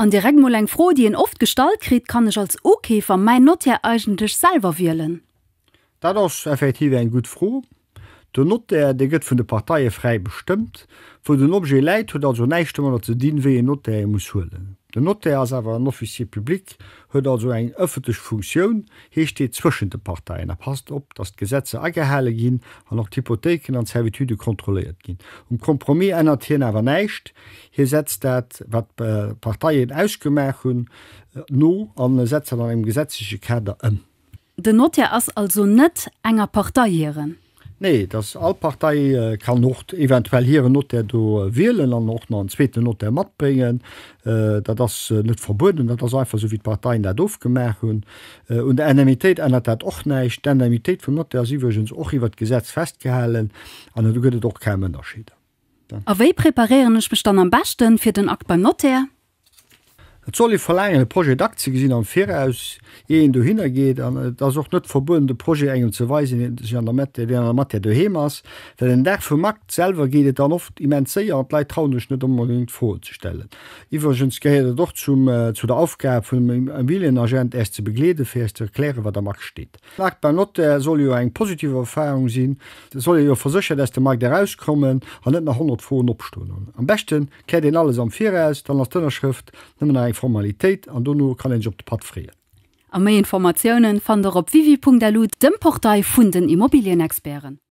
An direkt mal eng froh, die en oft Gestalt kriegt, kann ich als Okäfer mein Notar eigentlich selber wählen. Das ist effektiv ein gut froh. Der Notar, der gëtt vun de Parteiie frei bestimmt, wo den Obje leit huet also neichtemmer ze dien wie en Notar muss holen. Der Notar ist aber ein Offizier publik, huet also eng öffentlich Funktion, hier steht zwischen den Parteien. Er passt op, dass Gesetze angehalen gin an noch Hypotheken an Servitude kontrolliert gin. Kompromiss ändert hier aber neicht. Hier setzt dat wat Parteien ausgemacht hun no an setzt dann im gesetzliche Kader um. Der Notar ist also net enger Parteiieren. Nee, das Allpartei kann noch eventuell hier Notar do wählen an noch einen zweiten Notar mat bringen, das net verboten, das einfach so wie die Parteien dat aufgemacht hun. Und der Anonymität ändert dat auch nicht. Die Anonymität vom Notar ist auch über das Gesetz festgehalten, und da gibt doch keinen Unterschied. A wie präparieren ich mich dann am besten für den Akt beim Notar? Et soll verlängen Projekt Aktie gesinn am Fairaus jeen du hingeht, an das auch net verbunden de Projekt engem zu weisen an der Mat du hemas, den Dach vu Markt selber geht dann oft immenséier an Leiit traunech net unbedingt vorzustellen. Iwergens gehet doch zu der Aufgabe vum Immobilienagent erst zu beglede fir zu erklären, wat der Markt steht. Markt beim Not soll jo eng positive Erfahrung sinn, soll jo versichern, dass der Markt herauskommen an net nach 100 Foen opstunden. Am besten kä den alles am Fairaus, dann als Dënnerschrift nimmen Formalität an du kann ich op de Pad frieren. Am mehr Informationen fand er op vivi.lu dem Portal vun den Immobilienexperten.